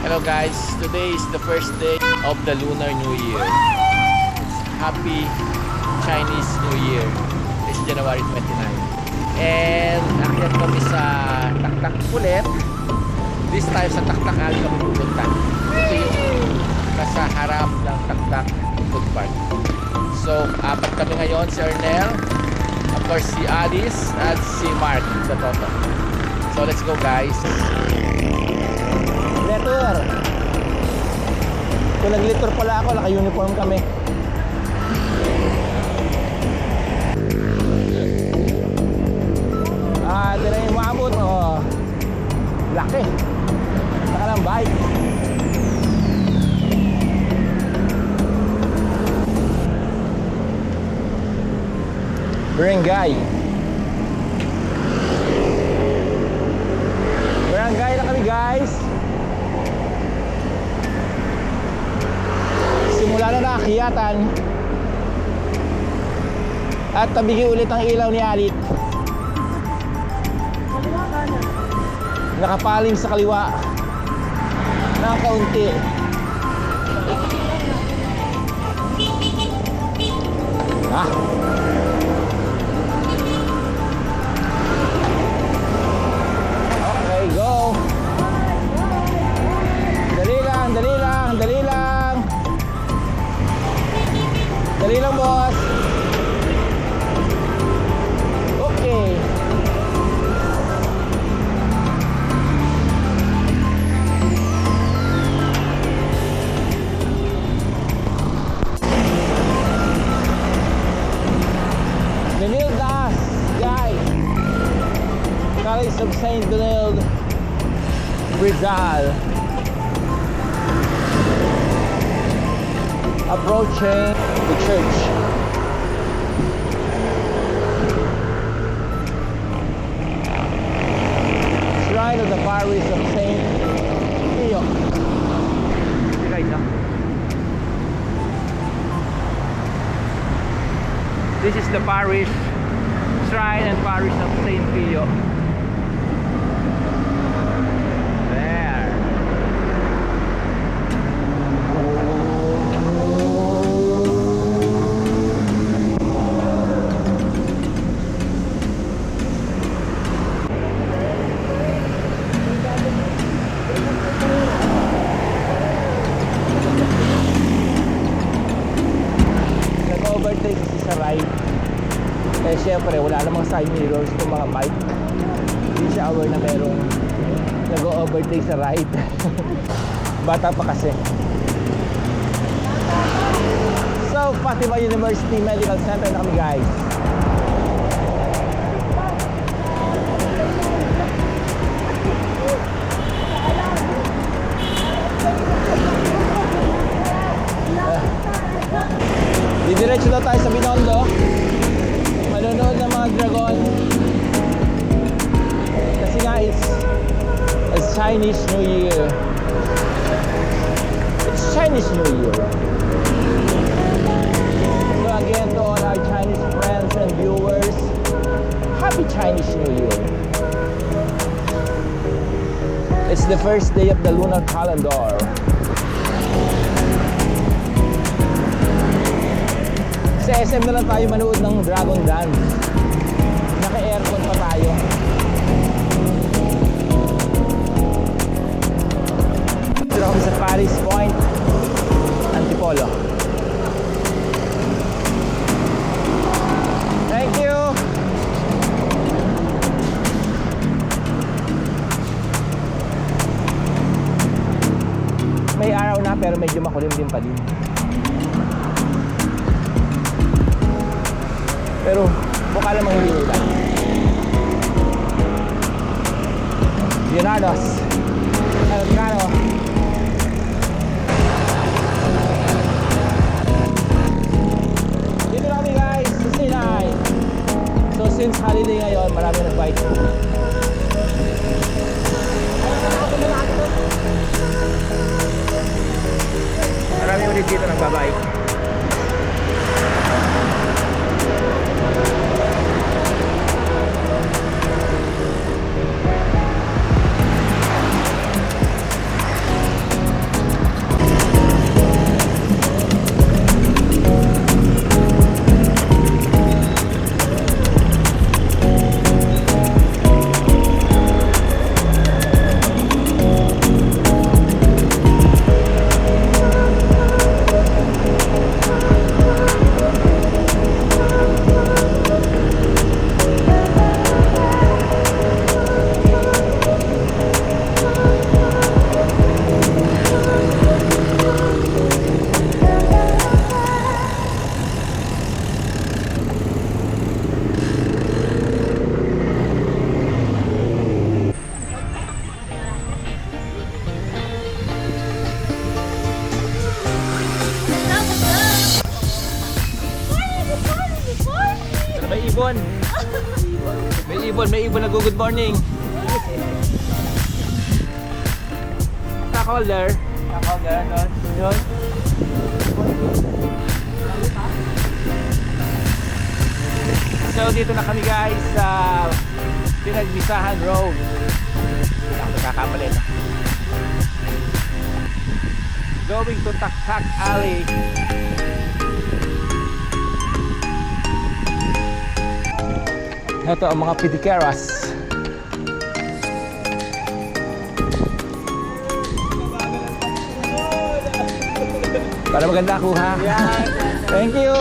Hello guys, today is the first day of the Lunar New Year. Happy Chinese New Year. It's January 29. And akyat kami sa Taktak ulit. This time sa Taktak Alley kami pupunta. Ito yung nasa harap ng Taktak Food Park. So, apat kami ngayon, si Ernel, of course si Alice, at si Mark sa Toto. So, let's go guys. Letter. Kung nag-letter pala ako, naka-uniform kami. Ito na yung maabot. Oh. Laki. Saka ng bike. Barangay. Barangay na kami guys. Simula na nakakiyatan. At tabigi ulit ang ilaw ni Alit. Nakapaling sa kaliwa ng kaunti. Okay, go. Dali lang, dali lang, dali lang. Dali lang, boss. Okay. Benilde, guys. College of St. Benilde, Rizal. Approaching the church. Shrine of the parish of St. Pio. This is the parish, shrine and parish of St. Pio. There. Nag-overtake kasi sa right. Eh syempre wala namang side mirrors itong mga bike. Hindi siya aware na merong nag-overtake sa right. Bata pa kasi. So Fatima University Medical Center na kami guys. Didiretso daw tayo sa Binondo. Manonood ng mga dragon. Kasi nga it's Chinese New Year. It's Chinese New Year. So again to all our Chinese friends and viewers, Happy Chinese New Year. It's the first day of the lunar calendar. Sa SM na lang tayo manood ng Dragon Dance. Naka-aircon pa tayo. Dito kami sa Paris Point, Antipolo. Thank you! May araw na pero medyo makulimlim pa din. Pero mukha lamang hindi ulan. Leonardo's Elcano. Dito na kami guys sa Sinai. So since holiday ngayon, marami nag-bike. Marami ulit dito nagbabike. May ibon na good morning. Stockholder. Yun. So dito na kami guys sa Pinagbisahan Road. Hindi ako nagkakamali na. Going to Taktak Alley. Ito ang mga pedikeras. Para maganda kuha. Thank you.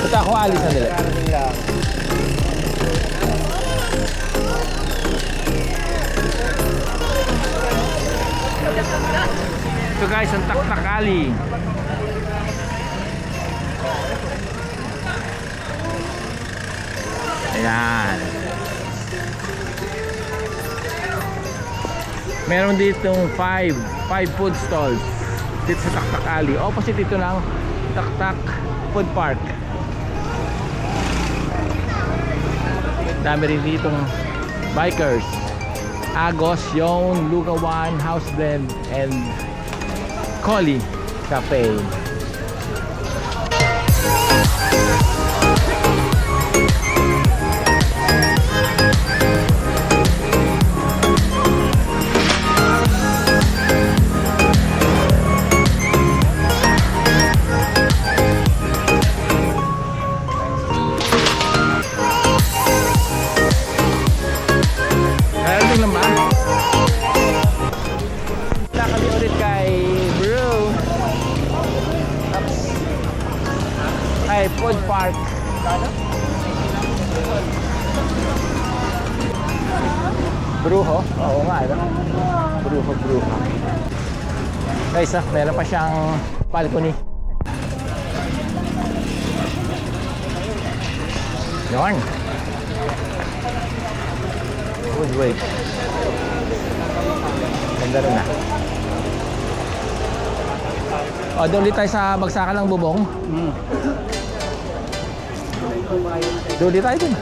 Basta ako alis na nila. Ito guys, ang Taktak Alley. Ayan. Meron ditong 5 food stalls dito sa Taktak Alley. Opposite dito ng Taktak Food Park. Dami rin ditong bikers. Agos, Yon, Lugawan, House Blend, and Collie Cafe. Ayaw lang ba? Wala kami ulit kay Brew. Tapos ay Food Park. Brujo? Oo nga, ano? Brujo. Guys, meron pa siyang balcony. Yarn. Good wait. Ganda rin na. O, doon ulit tayo sa Bagsakan ng Bubong. Doon ulit tayo dun.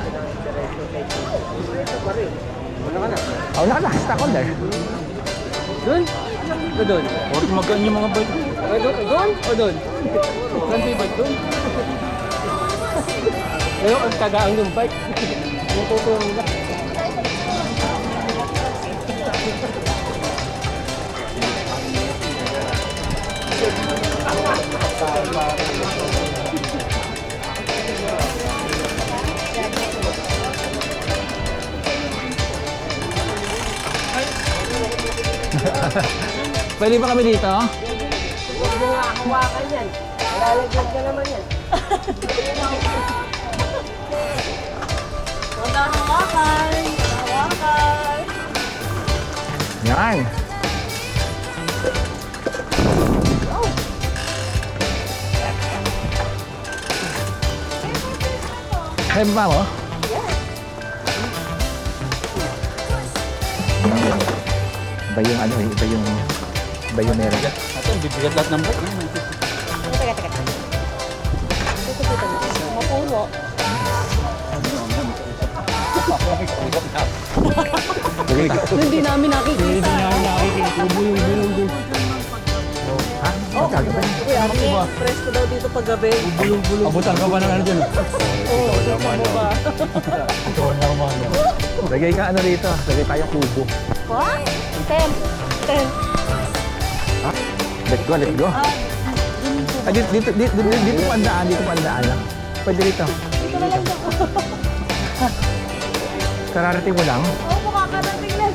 Wala ka na. Stockholder. Doon? Doon? Huwag magaan yung mga bike. Doon? O doon? Saan yung bike doon? Ngayon, ang kagaang yung bike. Yung tutulong nila. Pwede ba kami dito? Huwag mo nga hawakan yan. Lalagyan ka naman yan. Huwag na hawakan. Hawakan. Yan. Kaya ba mo? Iba yung ano eh, iba yung meron. Ito, bibigat lahat ng bike. Teka. Ito. Mapuno. Hindi namin nakikita. Ha? Oh, gagawin. Kuya, presko daw dito pag gabi. Abutan ka ba ng ano dyan? Oo, ano ba? Lagay ka ano rito, lagay tayong kubo. What? 10. Ha? Let's go. Ah, dito pandaan lang. Pwede rito. Dito na lang daw. Kararating mo lang. Oo, makakarating na.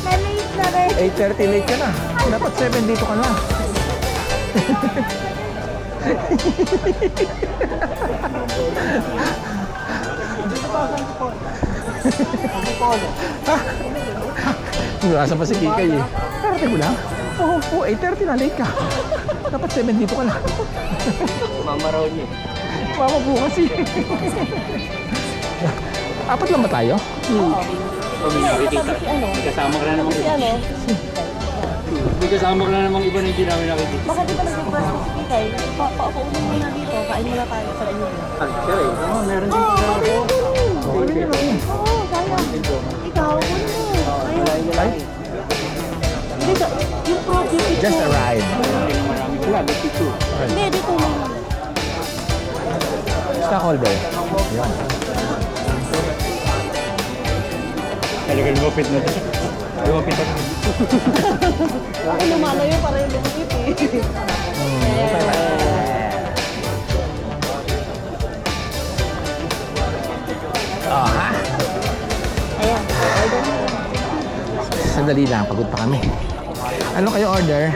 Na-late na rin. 8:30 late ka na. Dapat 7 dito ka na. Nasa pa si Kikay eh. 30 mo lang? Oo, 8:30 na, late ka. Dapat 7 dito ka na. Mama raw niya. Mama bukas eh. Apat lang ba tayo? Nakikita. May kasama ka na namang iba. May kasama ka na namang iba na hindi namin nakikita. Baka di ba nag-request ko si Kitay? Pauunin mo na dito, kain muna tayo sa inyo. Sure eh. Oo, meron din sila ako. Oo, kaya. Ikaw, ayun. Ay, Hindi, yung project just arrived. Wala, may picture. Hindi, dito mo. Stockholder. Yan. Talaga lumapit na ito. Lumapit na ito. Ako lumalayo para yung lumipit eh. Oh, ha? Ayan, order mo. Sandali lang, pagod pa kami. Ano kayo order?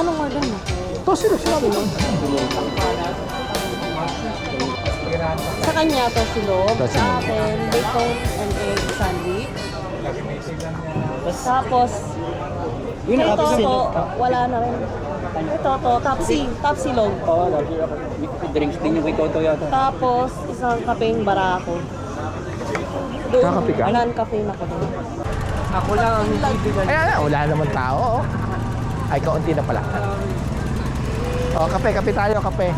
Anong order mo? Tosilo siya. Sa kanya, tosilog. Tosilog. Sa akin, bacon and egg sandwich. Tapos, ito to, wala na rin. Ito to, tapsilog. Oo, lagi ako. May drinks din yung kay Toto yata. Tapos, isang kapeng barako. Doon, Kakape ka? non-cafe na ko doon. Ako lang ang hindi na. Ayan, wala naman tao. Oh. Ay, kaunti na pala. Oh, kape tayo, kape.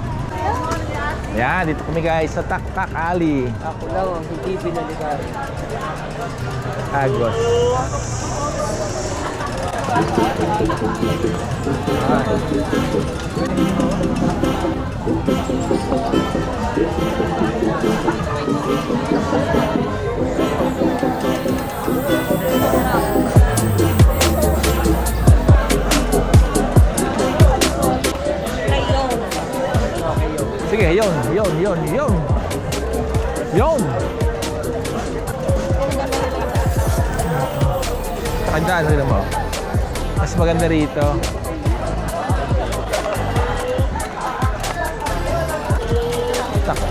Yan, dito kami guys sa Taktak Alley. Ako lang ang hindi binalikan. Agos. Kayo. Sige, yun. Yun! Takandaan sila mo. Mas maganda rito.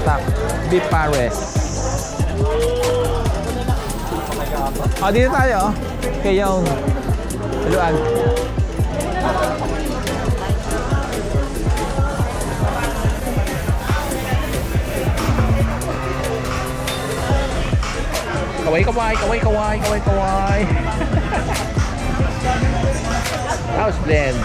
Tak. Bipares. Oh, dito tayo. Okay, yun. Haluan. Kaway. House blend.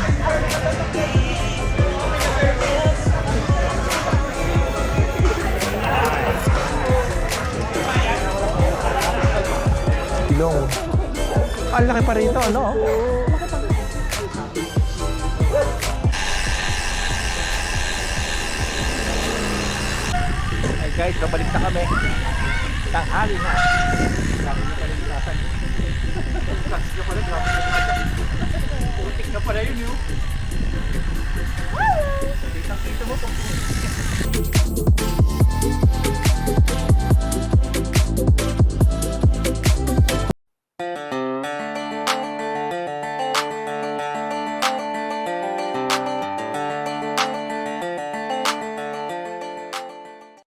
Ilong. Ang laki pa rito, no? Hey guys, babalik na kami. Tanghali na. Putik na pala yun yun. Kitang-kita mo pag